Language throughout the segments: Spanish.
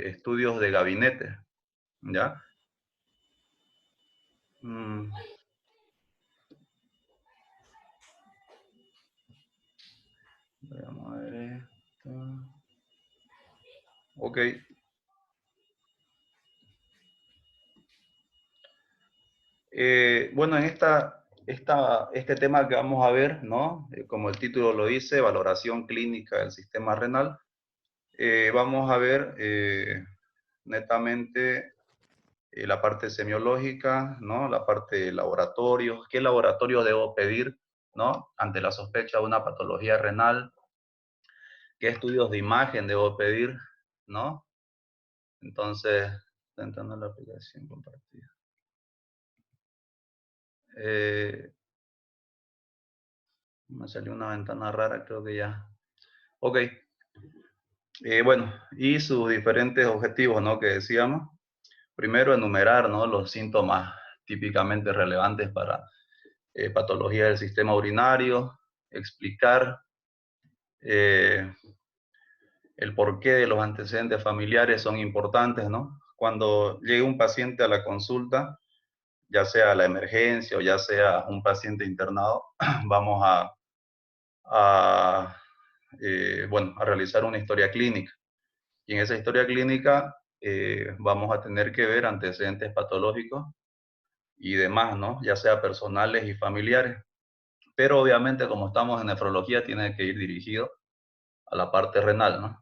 estudios de gabinete, ¿ya? Vamos a ver esto. Ok. Bueno, en este tema que vamos a ver, ¿no? Como el título lo dice, valoración clínica del sistema renal, vamos a ver netamente la parte semiológica, ¿no? La parte de laboratorios, qué laboratorio debo pedir, ¿no? Ante la sospecha de una patología renal, qué estudios de imagen debo pedir, ¿no? Entonces, estoy entrando en la aplicación compartida. Me salió una ventana rara, creo que ya. Ok. Bueno, y sus diferentes objetivos, ¿no? Que decíamos. Primero, enumerar, ¿no? Los síntomas típicamente relevantes para patología del sistema urinario, explicar el porqué de los antecedentes familiares son importantes, ¿no? Cuando llegue un paciente a la consulta, ya sea a la emergencia o ya sea un paciente internado, vamos bueno, a realizar una historia clínica. Y en esa historia clínica vamos a tener que ver antecedentes patológicos y demás, ¿no? Ya sea personales y familiares. Pero obviamente, como estamos en nefrología, tiene que ir dirigido a la parte renal, ¿no?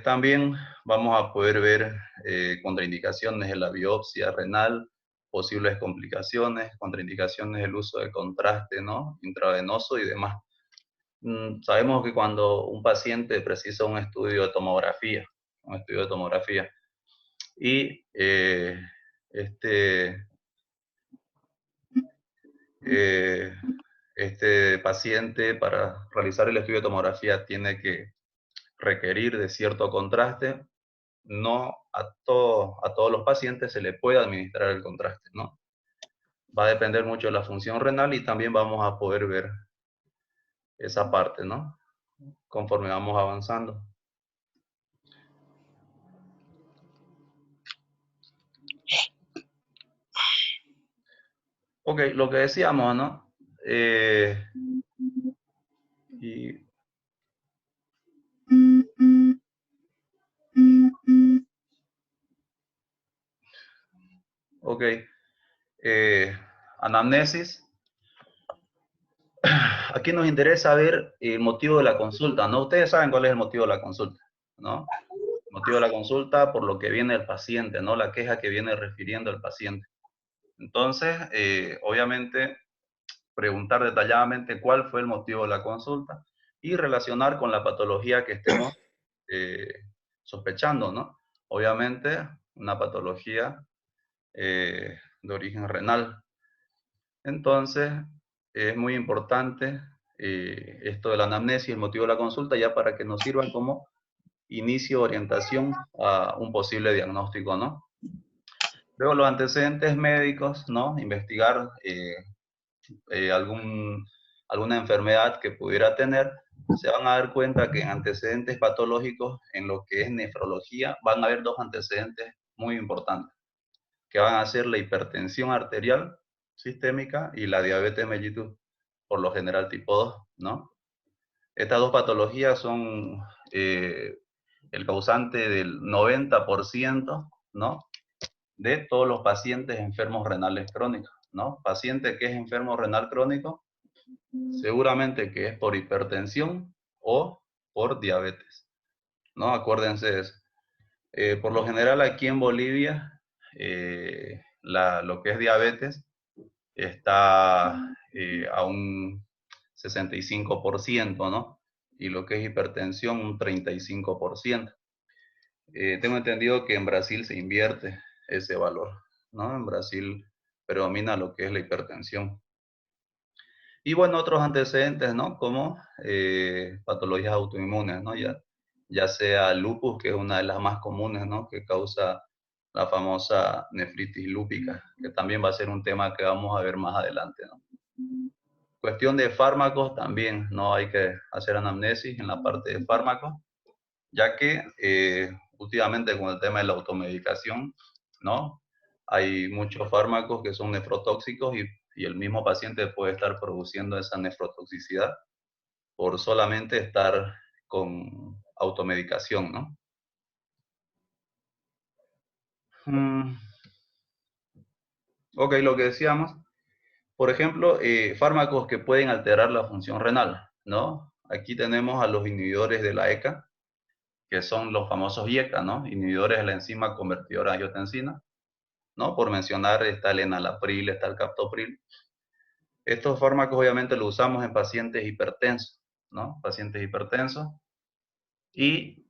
También vamos a poder ver contraindicaciones de la biopsia renal, posibles complicaciones, contraindicaciones del uso de contraste, ¿no? Intravenoso y demás. Sabemos que cuando un paciente precisa un estudio de tomografía, y este, eh, este paciente para realizar el estudio de tomografía tiene que requerir de cierto contraste, no a todos los pacientes se le puede administrar el contraste, ¿no? Va a depender mucho de la función renal y también vamos a poder ver esa parte, ¿no? Conforme vamos avanzando. Ok, lo que decíamos, ¿no? Y, ok, anamnesis. Aquí nos interesa ver el motivo de la consulta, ¿no? Ustedes saben cuál es el motivo de la consulta, ¿no? El motivo de la consulta por lo que viene el paciente, ¿no? La queja que viene refiriendo el paciente. Entonces, obviamente, preguntar detalladamente cuál fue el motivo de la consulta y relacionar con la patología que estemos sospechando, ¿no? Obviamente, una patología de origen renal. Entonces, es muy importante esto de la anamnesis, el motivo de la consulta, ya para que nos sirvan como inicio de orientación a un posible diagnóstico, ¿no? Luego los antecedentes médicos, ¿no? Investigar alguna enfermedad que pudiera tener. Se van a dar cuenta que en antecedentes patológicos, en lo que es nefrología, van a haber dos antecedentes muy importantes, que van a ser la hipertensión arterial sistémica y la diabetes mellitus, por lo general tipo 2, ¿no? Estas dos patologías son el causante del 90%, ¿no? De todos los pacientes enfermos renales crónicos, ¿no? Paciente que es enfermo renal crónico, seguramente que es por hipertensión o por diabetes, ¿no? Acuérdense de eso. Por lo general aquí en Bolivia, lo que es diabetes está a un 65%, ¿no? Y lo que es hipertensión un 35%. Tengo entendido que en Brasil se invierte ese valor, ¿no? En Brasil predomina lo que es la hipertensión. Y bueno, otros antecedentes, ¿no? Como patologías autoinmunes, ¿no? Ya sea lupus, que es una de las más comunes, ¿no? Que causa la famosa nefritis lúpica, que también va a ser un tema que vamos a ver más adelante, ¿no? Cuestión de fármacos también, ¿no? Hay que hacer anamnesis en la parte de fármacos, ya que consecutivamente con el tema de la automedicación, ¿no? Hay muchos fármacos que son nefrotóxicos y el mismo paciente puede estar produciendo esa nefrotoxicidad por solamente estar con automedicación, ¿no? Mm, ok, lo que decíamos, por ejemplo, fármacos que pueden alterar la función renal, ¿no? Aquí tenemos a los inhibidores de la ECA, que son los famosos IECA, ¿no? Inhibidores de la enzima convertidora de angiotensina, ¿no? Por mencionar, está el enalapril, está el captopril. Estos fármacos obviamente los usamos en pacientes hipertensos, ¿no? Pacientes hipertensos. Y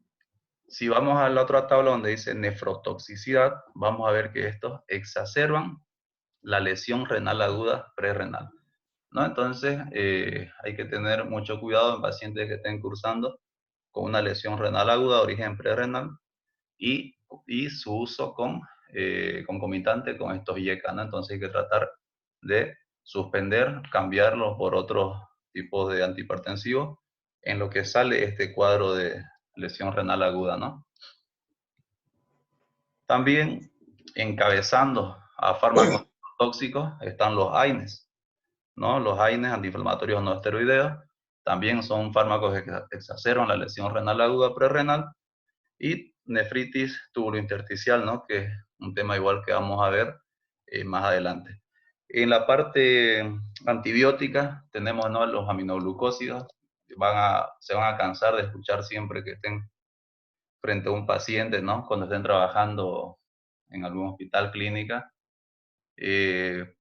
si vamos a la otra tabla donde dice nefrotoxicidad, vamos a ver que estos exacerban la lesión renal aguda prerrenal, ¿no? Entonces, hay que tener mucho cuidado en pacientes que estén cursando con una lesión renal aguda de origen prerrenal y, y su uso concomitante con estos IECA, ¿no? Entonces hay que tratar de suspender, cambiarlos por otros tipos de antihipertensivos en lo que sale este cuadro de lesión renal aguda, ¿no? También encabezando a fármacos tóxicos están los AINES, ¿no? Los AINES, antiinflamatorios no esteroideos, también son fármacos que exacerban la lesión renal aguda prerrenal y nefritis tubulointersticial, ¿no? Que es un tema igual que vamos a ver más adelante. En la parte antibiótica tenemos, ¿no?, los aminoglucósidos. Se van a cansar de escuchar siempre que estén frente a un paciente, ¿no? Cuando estén trabajando en algún hospital, clínica.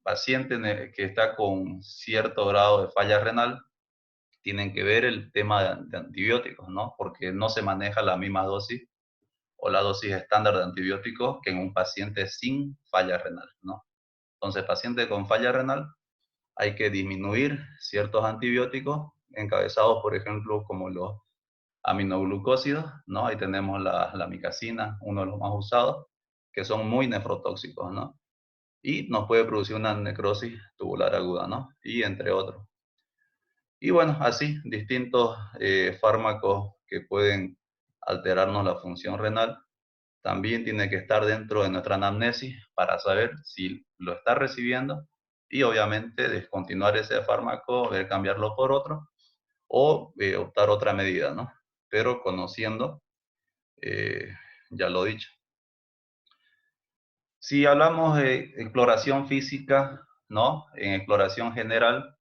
Paciente que está con cierto grado de falla renal, tienen que ver el tema de antibióticos, ¿no? Porque no se maneja la misma dosis o la dosis estándar de antibióticos que en un paciente sin falla renal, ¿no? Entonces, paciente con falla renal, hay que disminuir ciertos antibióticos encabezados, por ejemplo, como los aminoglucósidos, ¿no? Ahí tenemos la micacina, uno de los más usados, que son muy nefrotóxicos, ¿no? Y nos puede producir una necrosis tubular aguda, ¿no? Y entre otros. Y bueno, así, distintos fármacos que pueden alterarnos la función renal. También tiene que estar dentro de nuestra anamnesis para saber si lo está recibiendo y obviamente descontinuar ese fármaco, ver cambiarlo por otro o optar otra medida, ¿no? Pero conociendo, eh, ya lo dicho. Si hablamos de exploración física, ¿no? En exploración general,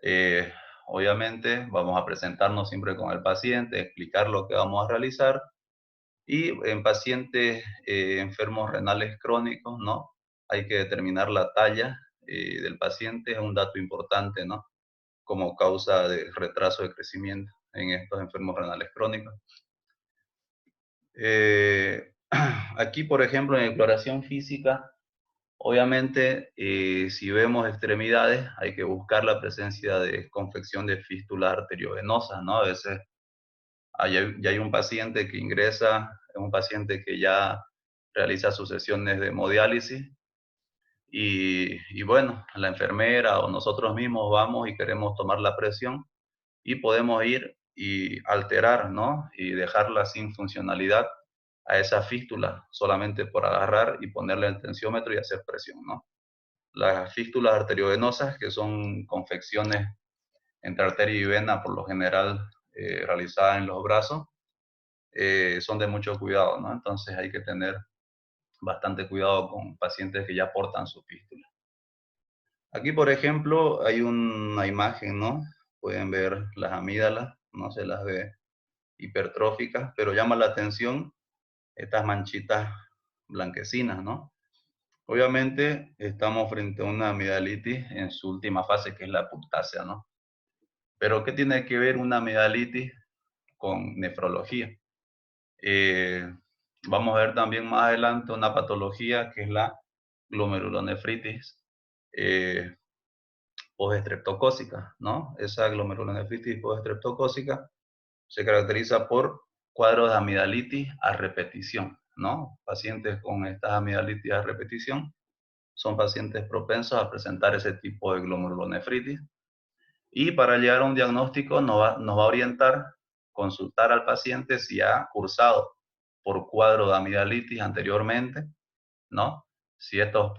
eh, obviamente vamos a presentarnos siempre con el paciente, explicar lo que vamos a realizar. Y en pacientes enfermos renales crónicos, ¿no? Hay que determinar la talla del paciente, es un dato importante, ¿no? Como causa de retraso de crecimiento en estos enfermos renales crónicos. Aquí, por ejemplo, en exploración física, obviamente, si vemos extremidades, hay que buscar la presencia de confección de fístulas arteriovenosas, ¿no? A veces ya hay un paciente que ingresa, es un paciente que ya realiza sus sesiones de hemodiálisis y bueno, la enfermera o nosotros mismos vamos y queremos tomar la presión y podemos ir y alterar, ¿no? Y dejarla sin funcionalidad a esa fístula solamente por agarrar y ponerle el tensiómetro y hacer presión, ¿no? Las fístulas arteriovenosas, que son confecciones entre arteria y vena, por lo general realizadas en los brazos, son de mucho cuidado, ¿no? Entonces hay que tener bastante cuidado con pacientes que ya portan su fístula. Aquí, por ejemplo, hay una imagen, ¿no? Pueden ver las amígdalas, no se las ve hipertróficas, pero llama la atención estas manchitas blanquecinas, ¿no? Obviamente estamos frente a una amigdalitis en su última fase, que es la puctácea, ¿no? Pero ¿qué tiene que ver una amigdalitis con nefrología? Eh, Vamos a ver también más adelante una patología que es la glomerulonefritis postestreptocócica, ¿no? Esa glomerulonefritis postestreptocócica se caracteriza por cuadros de amigdalitis a repetición, ¿no? Pacientes con estas amigdalitis a repetición son pacientes propensos a presentar ese tipo de glomerulonefritis. Y para llegar a un diagnóstico nos va a orientar consultar al paciente si ha cursado por cuadro de amigdalitis anteriormente, ¿no? Si estos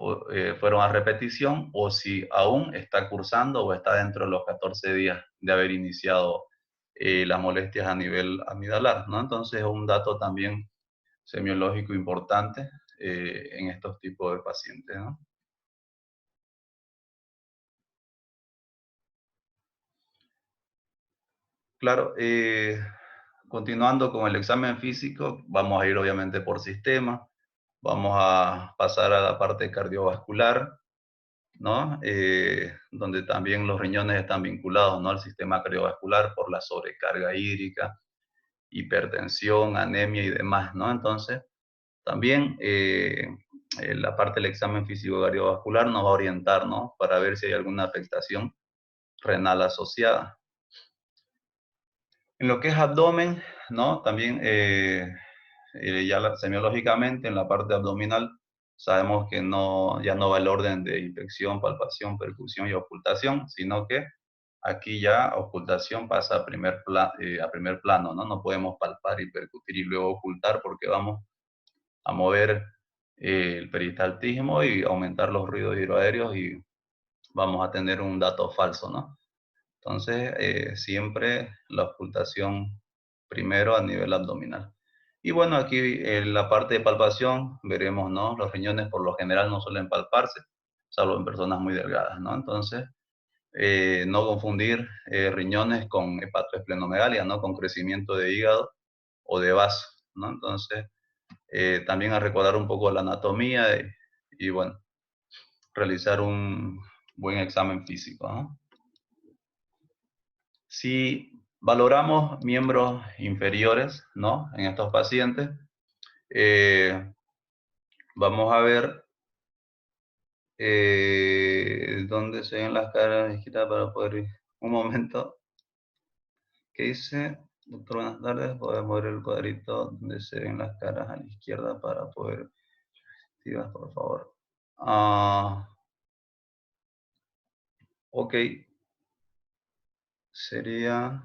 fueron a repetición o si aún está cursando o está dentro de los 14 días de haber iniciado las molestias a nivel amidalar, ¿no? Entonces es un dato también semiológico importante en estos tipos de pacientes, ¿no? Claro, continuando con el examen físico, vamos a ir obviamente por sistema, vamos a pasar a la parte cardiovascular, ¿no? Donde también los riñones están vinculados, ¿no? Al sistema cardiovascular por la sobrecarga hídrica, hipertensión, anemia y demás, ¿no? Entonces, también la parte del examen físico cardiovascular nos va a orientar, ¿no? Para ver si hay alguna afectación renal asociada. En lo que es abdomen, ¿no? También semiológicamente en la parte abdominal sabemos que ya no va el orden de inspección, palpación, percusión y ocultación, sino que aquí ya ocultación pasa a primer plano, ¿no? No podemos palpar y percutir y luego ocultar porque vamos a mover el peristaltismo y aumentar los ruidos hidroaéreos y vamos a tener un dato falso, ¿no? Entonces, siempre la ocultación primero a nivel abdominal. Y bueno, aquí en la parte de palpación veremos, ¿no? Los riñones por lo general no suelen palparse, salvo en personas muy delgadas, ¿no? Entonces, no confundir riñones con hepatoesplenomegalia, ¿no? Con crecimiento de hígado o de vaso, ¿no? Entonces, también a recordar un poco la anatomía y bueno, realizar un buen examen físico, ¿no? Si valoramos miembros inferiores, ¿no? En estos pacientes, vamos a ver dónde se ven las caras izquierdas para poder ir. Un momento. ¿Qué dice? Doctor, buenas tardes. Podemos mover el cuadrito donde se ven las caras a la izquierda para poder activar, por favor. Ok. Sería...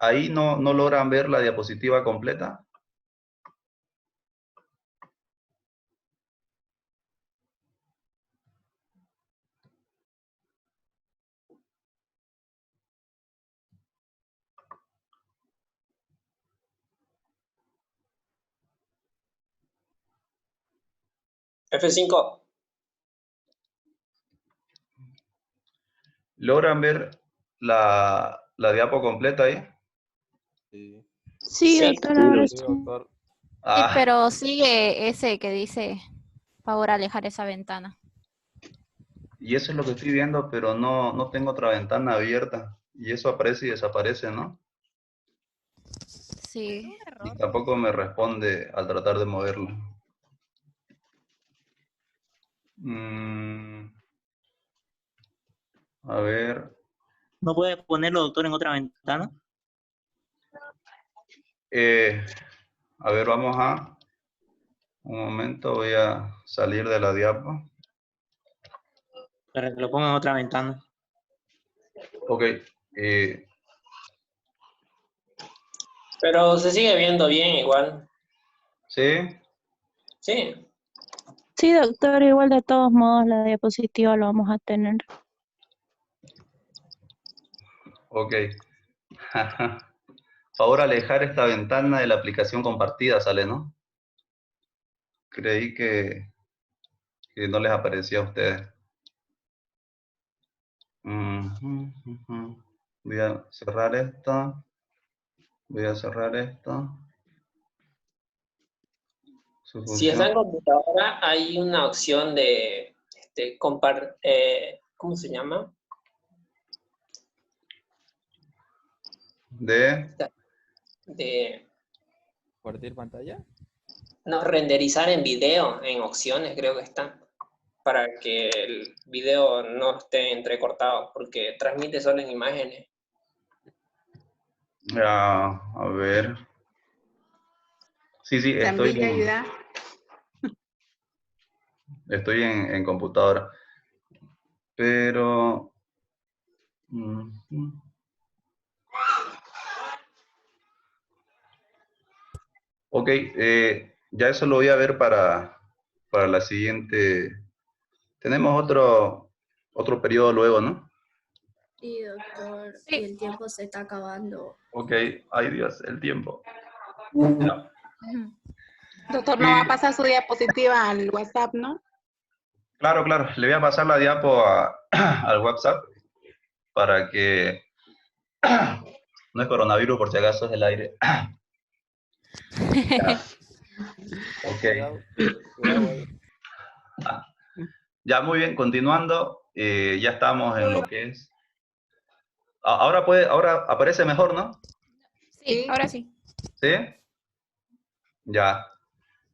ahí no logran ver la diapositiva completa. F5. ¿Logran ver la diapo completa ahí? Sí. Sí, Sí. doctor, ahora Sí, sí. doctor. Sí, Ah, pero sigue ese que dice, favor alejar esa ventana. y eso es lo que estoy viendo, pero no tengo otra ventana abierta. Y eso aparece y desaparece, ¿no? Sí. Y tampoco me responde al tratar de moverlo. A ver. ¿No puede ponerlo, doctor, en otra ventana? A ver, vamos a... Un momento, voy a salir de la diapo. Para que lo ponga en otra ventana. Ok. Pero se sigue viendo bien igual. ¿Sí? Sí. Sí, doctor, igual de todos modos la diapositiva lo vamos a tener. Ok. Favor alejar esta ventana de la aplicación compartida, sale, ¿no? Creí que no les aparecía a ustedes. Voy a cerrar esto. Voy a cerrar esto. Su Si está en función computadora, hay una opción de ¿cómo se llama? de... De ¿Compartir pantalla? no, renderizar en video, en opciones creo que está, para que el video no esté entrecortado, porque transmite solo en imágenes. a ver. Sí, estoy También ayuda. estoy en computadora. Pero... Ok, ya eso lo voy a ver para la siguiente. Tenemos otro periodo luego, ¿no? Sí, doctor, Sí. y el tiempo se está acabando. Ok, ay Dios, el tiempo. Ujú. Doctor, no va a pasar su diapositiva al WhatsApp, ¿no? Claro, claro, le voy a pasar la diapo al WhatsApp para que... No es coronavirus, por si acaso es el aire. Ya. Ok. Cuidado ahí. Ya, muy bien, continuando, ya estamos en lo que es... Ahora aparece mejor, ¿no? Sí, ahora sí. ¿Sí? Ya.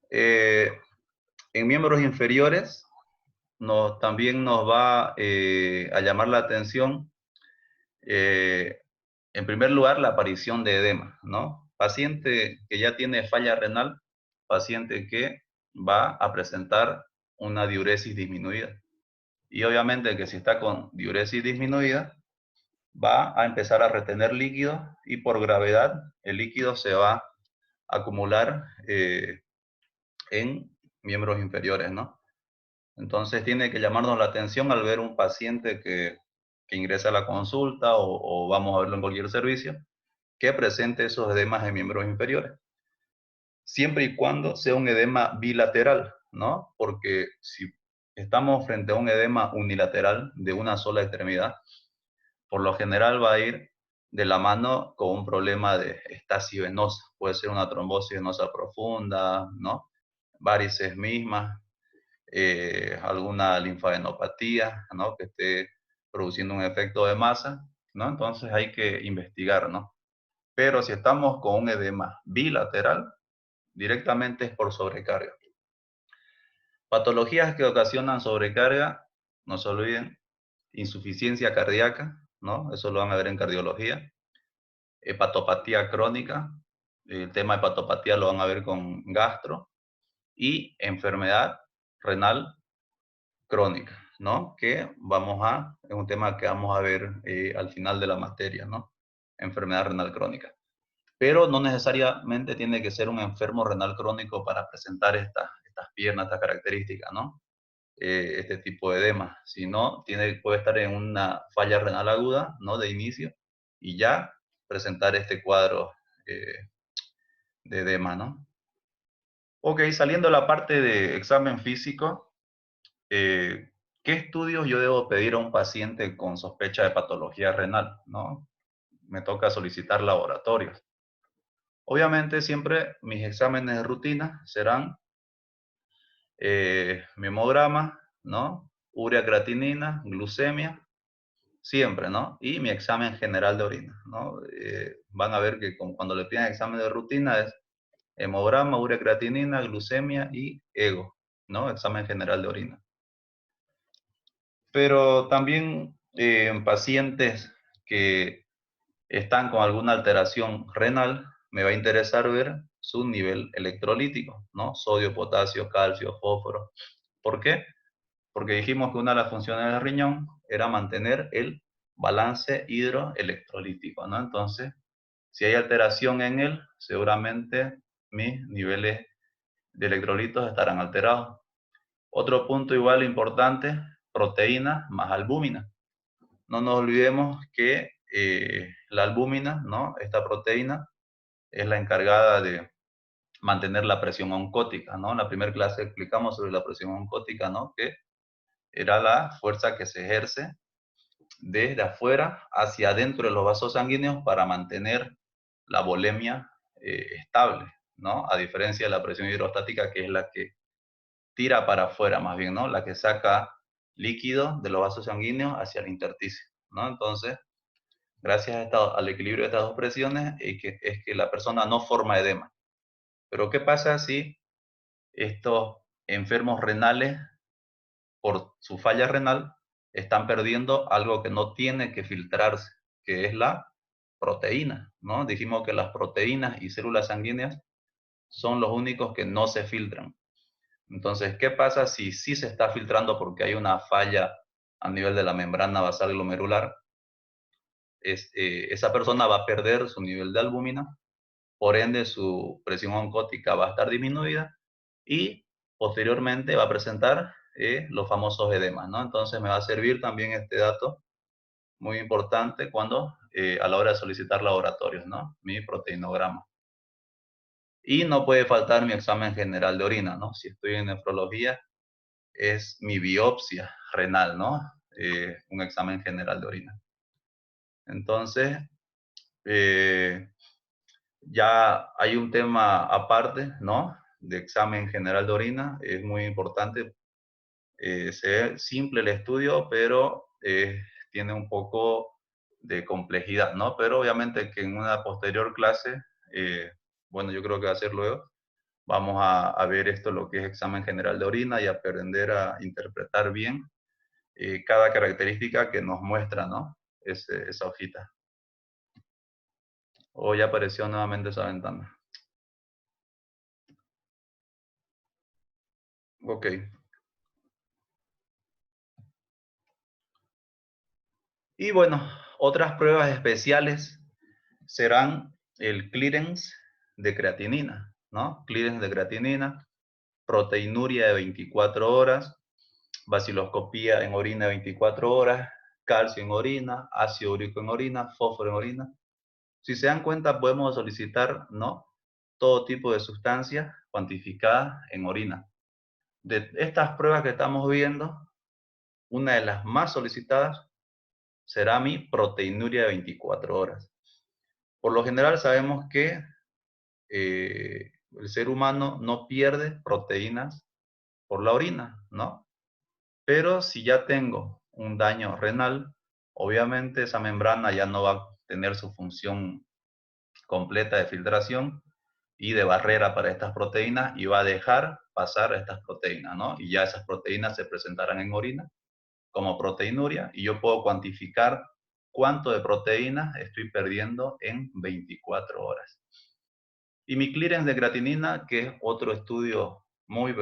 En miembros inferiores también nos va a llamar la atención, en primer lugar, la aparición de edema, ¿no? Paciente que ya tiene falla renal, paciente que va a presentar una diuresis disminuida. Y obviamente que si está con diuresis disminuida, va a empezar a retener líquido y por gravedad el líquido se va a acumular en miembros inferiores, ¿no? Entonces tiene que llamarnos la atención al ver un paciente que ingresa a la consulta o vamos a verlo en cualquier servicio, que presente esos edemas en miembros inferiores. Siempre y cuando sea un edema bilateral, ¿no? Porque si estamos frente a un edema unilateral de una sola extremidad, por lo general va a ir de la mano con un problema de estasis venosa. Puede ser una trombosis venosa profunda, ¿no? Varices mismas, alguna linfadenopatía, ¿no? Que esté produciendo un efecto de masa, ¿no? Entonces hay que investigar, ¿no? Pero si estamos con un edema bilateral, directamente es por sobrecarga. Patologías que ocasionan sobrecarga, no se olviden, insuficiencia cardíaca, ¿no? Eso lo van a ver en cardiología. Hepatopatía crónica, el tema de hepatopatía lo van a ver con gastro. Y enfermedad renal crónica, ¿no? Es un tema que vamos a ver al final de la materia, ¿no? Enfermedad renal crónica. Pero no necesariamente tiene que ser un enfermo renal crónico para presentar estas piernas, estas características, ¿no? Este tipo de edema, sino puede estar en una falla renal aguda, ¿no? De inicio, y ya presentar este cuadro de edema, ¿no? Ok, saliendo la parte de examen físico, ¿qué estudios yo debo pedir a un paciente con sospecha de patología renal, ¿no? Me toca solicitar laboratorios. Obviamente siempre mis exámenes de rutina serán mi hemograma, ¿no? Urea creatinina, glucemia, siempre, ¿no? Y mi examen general de orina, ¿no? Van a ver que cuando le piden examen de rutina es hemograma, urea creatinina, glucemia y ego, ¿no? Examen general de orina. Pero también en pacientes que están con alguna alteración renal, me va a interesar ver su nivel electrolítico, ¿no? Sodio, potasio, calcio, fósforo. ¿Por qué? Porque dijimos que una de las funciones del riñón era mantener el balance hidroelectrolítico, ¿no? Entonces, si hay alteración en él, seguramente mis niveles de electrolitos estarán alterados. Otro punto igual importante, proteína más albúmina. No nos olvidemos que la albúmina, ¿no? Esta proteína es la encargada de mantener la presión oncótica, ¿no? En la primera clase explicamos sobre la presión oncótica, ¿no? Que era la fuerza que se ejerce desde afuera hacia adentro de los vasos sanguíneos para mantener la volemia estable, ¿no? A diferencia de la presión hidrostática, que es la que tira para afuera más bien, ¿no? La que saca líquido de los vasos sanguíneos hacia el intersticio, ¿no? Entonces, gracias al equilibrio de estas dos presiones, es que la persona no forma edema. Pero ¿qué pasa si estos enfermos renales, por su falla renal, están perdiendo algo que no tiene que filtrarse, que es la proteína, ¿no? Dijimos que las proteínas y células sanguíneas son los únicos que no se filtran. Entonces, ¿qué pasa si sí se está filtrando porque hay una falla a nivel de la membrana basal glomerular? Esa persona va a perder su nivel de albúmina, por ende su presión oncótica va a estar disminuida y posteriormente va a presentar los famosos edemas, ¿no? Entonces me va a servir también este dato muy importante cuando a la hora de solicitar laboratorios, ¿no? Mi proteinograma. Y no puede faltar mi examen general de orina, ¿no? Si estoy en nefrología, es mi biopsia renal, ¿no? Un examen general de orina. Entonces, ya hay un tema aparte, ¿no? De examen general de orina, es muy importante. Se ve simple el estudio, pero tiene un poco de complejidad, ¿no? Pero obviamente que en una posterior clase, bueno, yo creo que va a ser luego, vamos a ver esto, lo que es examen general de orina y aprender a interpretar bien cada característica que nos muestra, ¿no? Esa hojita. O ya apareció nuevamente esa ventana. Ok. Y bueno, otras pruebas especiales serán el clearance de creatinina, ¿no? Clearance de creatinina, proteinuria de 24 horas, vaciloscopía en orina de 24 horas, calcio en orina, ácido úrico en orina, fósforo en orina. Si se dan cuenta, podemos solicitar, ¿no? Todo tipo de sustancias cuantificadas en orina. De estas pruebas que estamos viendo, una de las más solicitadas será mi proteinuria de 24 horas. Por lo general sabemos que el ser humano no pierde proteínas por la orina, ¿no? Pero si ya tengo un daño renal, obviamente esa membrana ya no va a tener su función completa de filtración y de barrera para estas proteínas y va a dejar pasar estas proteínas, ¿no? Y ya esas proteínas se presentarán en orina como proteinuria y yo puedo cuantificar cuánto de proteínas estoy perdiendo en 24 horas. Y mi clearance de creatinina, que es otro estudio muy